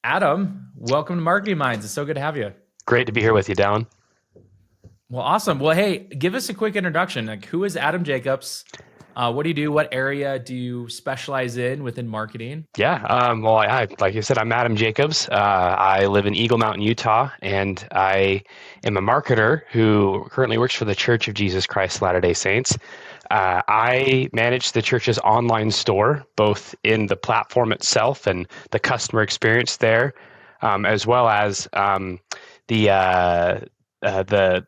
Adam, welcome to Marketing Minds. It's so good to have you. Great to be here with you, Dallin. Well, awesome. Well, hey, give us a quick introduction. Like, who is Adam Jacobs? What do you do? What area do you specialize in within marketing? Like you said, I'm Adam Jacobs. I live in Eagle Mountain, Utah, and I am a marketer who currently works for the Church of Jesus Christ of Latter-day Saints. I manage the church's online store, both in the platform itself and the customer experience there, as well as the the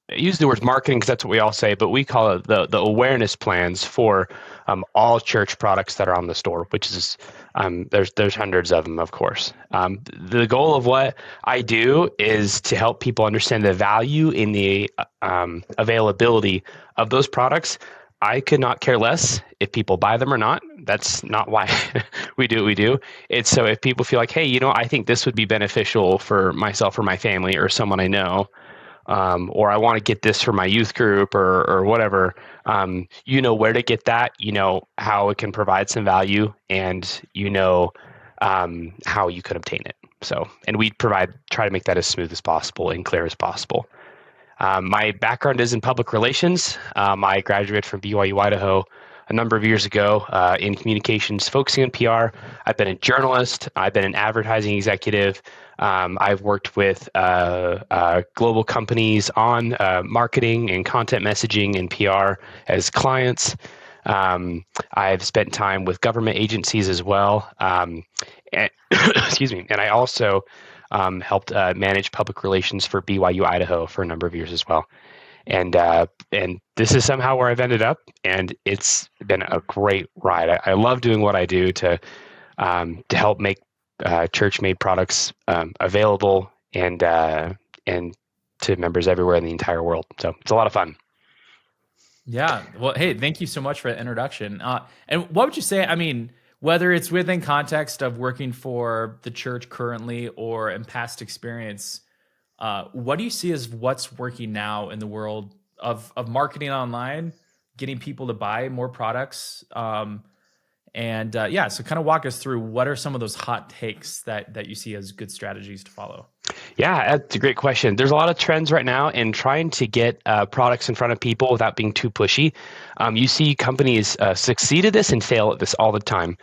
I use the word marketing because that's what we all say, but we call it the awareness plans for all church products that are on the store, which is there's hundreds of them, of course. The goal of what I do is to help people understand the value in the availability of those products. I could not care less if people buy them or not. That's not why we do what we do. It's so if people feel like, hey, I think this would be beneficial for myself or my family or someone I know, or I want to get this for my youth group or whatever, you know where to get that, you know how it can provide some value, and how you could obtain it. So, and we try to make that as smooth as possible and clear as possible. My background is in public relations. I graduated from BYU, Idaho a number of years ago in communications, focusing on PR. I've been a journalist. I've been an advertising executive. I've worked with global companies on marketing and content messaging and PR as clients. I've spent time with government agencies as well. Excuse me. And I also helped manage public relations for BYU, Idaho for a number of years as well. And this is somehow where I've ended up, and it's been a great ride. I love doing what I do to help make church-made products available and to members everywhere in the entire world. So it's a lot of fun. Yeah. Well, hey, thank you so much for that introduction. And what would you say? I mean, whether it's within context of working for the church currently or in past experience, what do you see as what's working now in the world of marketing online, getting people to buy more products? So kind of walk us through what are some of those hot takes that you see as good strategies to follow? Yeah, that's a great question. There's a lot of trends right now in trying to get products in front of people without being too pushy. You see companies succeed at this and fail at this all the time.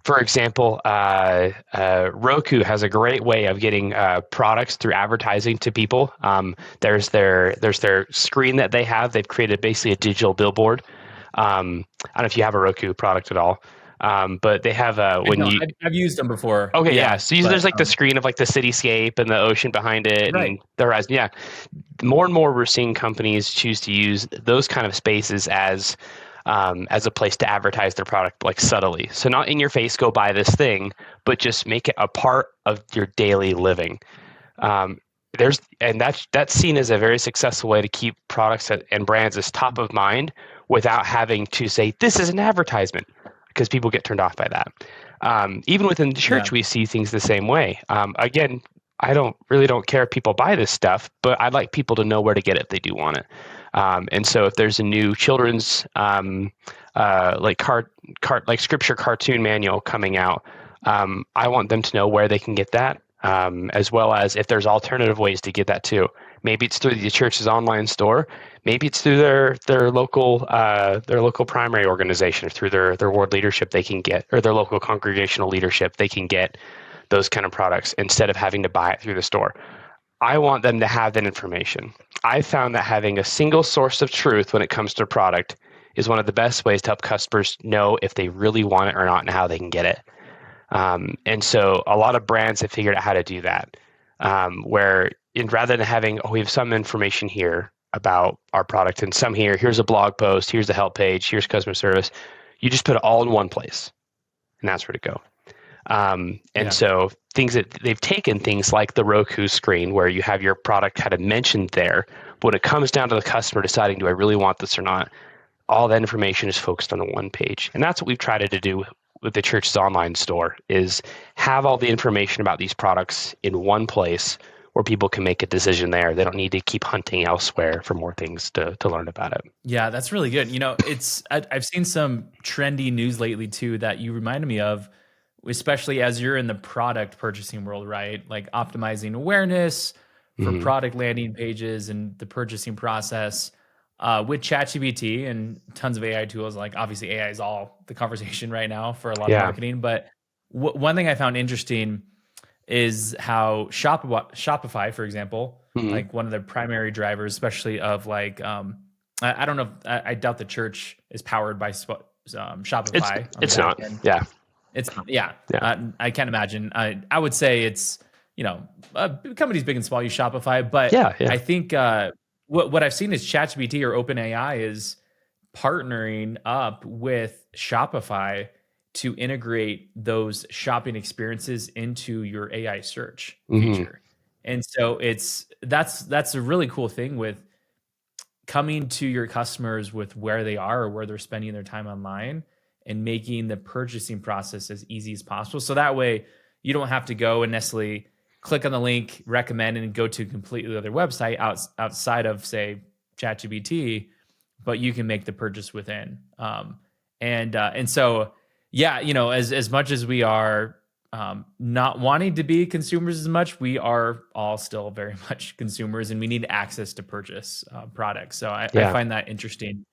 For example, Roku has a great way of getting products through advertising to people. There's their screen that they have. They've created basically a digital billboard. I don't know if you have a Roku product at all. But they have I've used them before. Okay, yeah. So there's like the screen of like the cityscape and the ocean behind it, right, and the horizon. Yeah, more and more we're seeing companies choose to use those kind of spaces as a place to advertise their product, like subtly. So not in your face, go buy this thing, but just make it a part of your daily living. That's seen as a very successful way to keep products and brands as top of mind without having to say this is an advertisement, because people get turned off by that. Even within the church, we see things the same way. Again, I don't care if people buy this stuff, but I'd like people to know where to get it if they do want it. And so if there's a new children's like scripture cartoon manual coming out, I want them to know where they can get that, as well as if there's alternative ways to get that too. Maybe it's through the church's online store. Maybe it's through their local primary organization, or through their ward leadership they can get, or their local congregational leadership they can get those kind of products instead of having to buy it through the store. I want them to have that information. I found that having a single source of truth when it comes to a product is one of the best ways to help customers know if they really want it or not and how they can get it. And so a lot of brands have figured out how to do that, rather than having, we have some information here about our product and some here's a blog post, here's the help page, here's customer service. You just put it all in one place, and that's where to go. So things that they've taken, things like the Roku screen, where you have your product kind of mentioned there. When it comes down to the customer deciding, do I really want this or not? All that information is focused on the one page. And that's what we've tried to do with the church's online store, is have all the information about these products in one place where people can make a decision there. They don't need to keep hunting elsewhere for more things to learn about it. Yeah, that's really good. I've seen some trendy news lately too that you reminded me of. especially as you're in the product purchasing world, right? Like optimizing awareness for Hmm. product landing pages and the purchasing process with ChatGPT and tons of AI tools. Like obviously AI is all the conversation right now for a lot of Yeah. marketing. But one thing I found interesting is how Shopify, for example, Hmm. like one of the primary drivers, especially of like, I don't know, I doubt the church is powered by It's Shopify on the it's back not. end. Yeah. It's not, yeah. Yeah. I can't imagine. I would say it's, companies big and small use Shopify, but Yeah. Yeah. I think what I've seen is ChatGPT or OpenAI is partnering up with Shopify to integrate those shopping experiences into your AI search Hmm. feature. And so that's a really cool thing with coming to your customers with where they are or where they're spending their time online and making the purchasing process as easy as possible. So that way you don't have to go and necessarily click on the link, recommend, and go to a completely other website outside of, say, ChatGPT, but you can make the purchase within. And so, yeah, as much as we are not wanting to be consumers as much, we are all still very much consumers, and we need access to purchase products. So I Yeah. find that interesting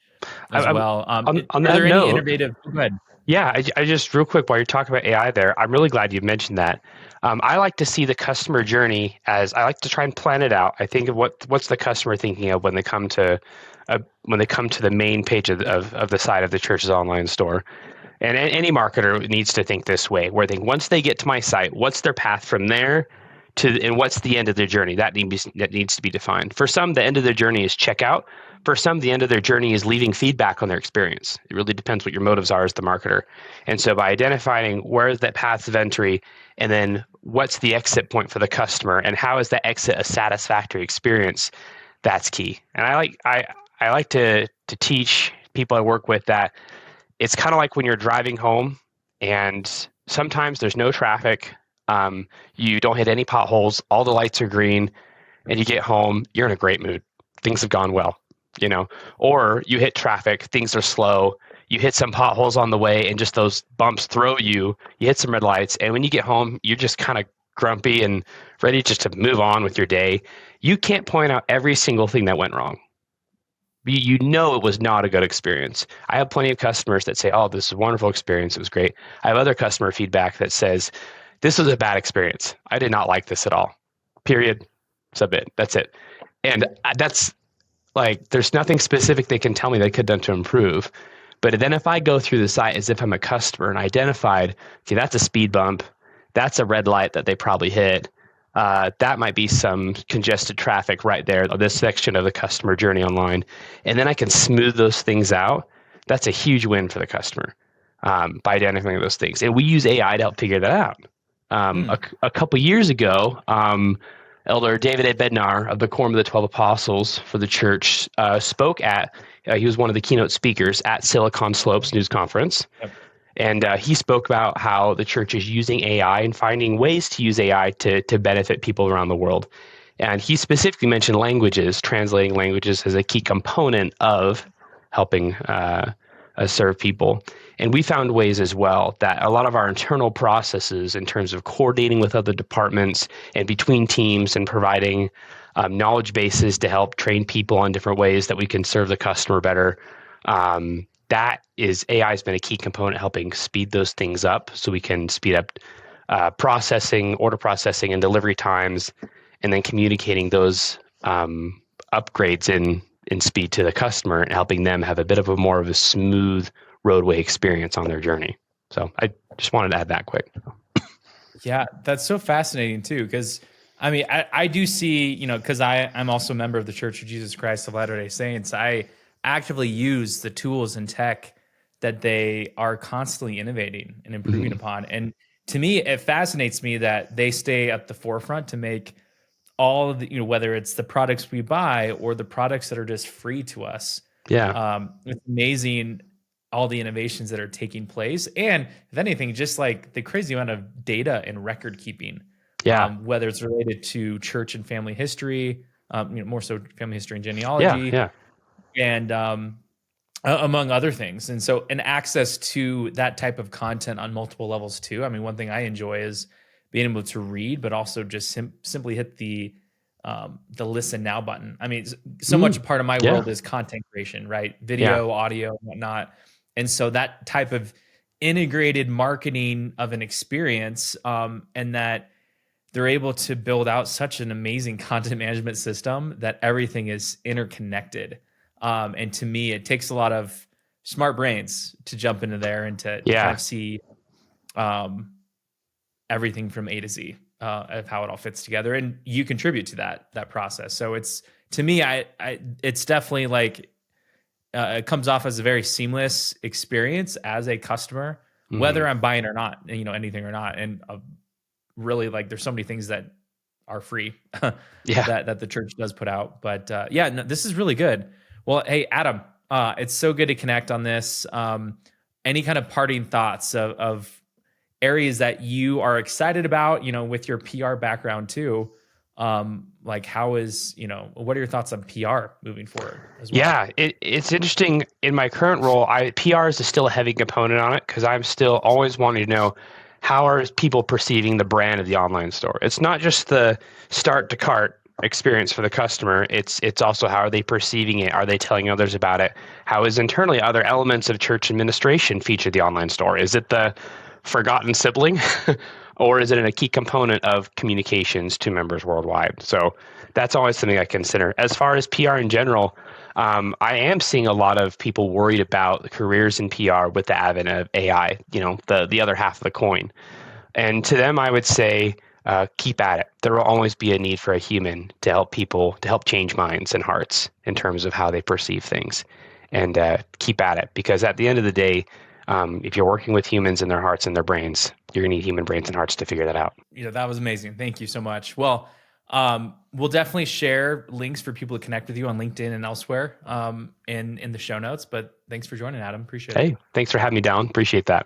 as I, well. on Are that there any note, innovative? Go ahead. yeah, I just real quick while you're talking about AI there, I'm really glad you mentioned that. I like to see the customer journey as I like to try and plan it out. I think of what's the customer thinking of when they come to the main page of the site of the church's online store. And any marketer needs to think this way, where they once they get to my site, what's their path from there and what's the end of their journey? That needs to be defined. For some, the end of their journey is checkout. For some, the end of their journey is leaving feedback on their experience. It really depends what your motives are as the marketer. And so by identifying where is that path of entry and then what's the exit point for the customer and how is that exit a satisfactory experience, that's key. And I like to teach people I work with that it's kind of like when you're driving home and sometimes there's no traffic. You don't hit any potholes. All the lights are green and you get home, you're in a great mood. Things have gone well, you know, or you hit traffic, things are slow. You hit some potholes on the way and just those bumps throw you. You hit some red lights. And when you get home, you're just kind of grumpy and ready just to move on with your day. You can't point out every single thing that went wrong. You know it was not a good experience. I have plenty of customers that say, "Oh, this is a wonderful experience. It was great." I have other customer feedback that says, "This was a bad experience. I did not like this at all." Period. Submit. That's it. And that's like, there's nothing specific they can tell me they could have done to improve. But then if I go through the site as if I'm a customer and identified, okay, that's a speed bump, that's a red light that they probably hit. That might be some congested traffic right there, this section of the customer journey online. And then I can smooth those things out. That's a huge win for the customer by identifying those things. And we use AI to help figure that out. Hmm. A couple years ago, Elder David A. Bednar of the Quorum of the 12 Apostles for the church spoke he was one of the keynote speakers at Silicon Slopes News Conference. Yep. And he spoke about how the church is using AI and finding ways to use AI to benefit people around the world. And he specifically mentioned languages, translating languages as a key component of helping serve people. And we found ways as well that a lot of our internal processes in terms of coordinating with other departments and between teams and providing knowledge bases to help train people on different ways that we can serve the customer better. That is AI has been a key component helping speed those things up so we can speed up processing, order processing and delivery times, and then communicating those upgrades in speed to the customer and helping them have a bit of a more of a smooth roadway experience on their journey. So I just wanted to add that quick. Yeah, that's so fascinating too, because I mean, I do see, because I'm also a member of the Church of Jesus Christ of Latter-day Saints. I actively use the tools and tech that they are constantly innovating and improving Mm-hmm. upon. And to me, it fascinates me that they stay at the forefront to make all of the, whether it's the products we buy or the products that are just free to us. Yeah. It's amazing all the innovations that are taking place. And if anything, just like the crazy amount of data and record keeping, Yeah. whether it's related to church and family history, more so family history and Yeah. genealogy, Yeah. and among other things. And so, and access to that type of content on multiple levels too. I mean, one thing I enjoy is being able to read, but also just simply hit the listen now button. I mean, so much Mm, a part of my yeah, world is content creation, right? yeah, Video, audio, whatnot. And so that type of integrated marketing of an experience, and that they're able to build out such an amazing content management system that everything is interconnected. And to me, it takes a lot of smart brains to jump into there and to kind yeah. of see um, everything from A to Z of how it all fits together. And you contribute to that process. So it's, to me, it's definitely like it comes off as a very seamless experience as a customer, Hmm. whether I'm buying or not, anything or not. And really, like, there's so many things that are free Yeah. that the church does put out. But yeah, no, this is really good. Well, hey, Adam, it's so good to connect on this. Any kind of parting thoughts of areas that you are excited about, with your PR background too? Like, what are your thoughts on PR moving forward as well? Yeah, it's interesting. In my current role, PR is still a heavy component on it because I'm still always wanting to know how are people perceiving the brand of the online store. It's not just the start to cart experience for the customer. It's also how are they perceiving it? Are they telling others about it? How is internally other elements of church administration feature the online store? Is it the forgotten sibling, or is it a key component of communications to members worldwide? So that's always something I consider. As far as PR in general, I am seeing a lot of people worried about careers in PR with the advent of AI, the other half of the coin. And to them, I would say, keep at it. There will always be a need for a human to help people, to help change minds and hearts in terms of how they perceive things. And keep at it, because at the end of the day, if you're working with humans and their hearts and their brains, you're going to need human brains and hearts to figure that out. That was amazing. Thank you so much. Well, we'll definitely share links for people to connect with you on LinkedIn and elsewhere, in the show notes. But thanks for joining, Adam. Appreciate it. Hey, thanks for having me down. Appreciate that.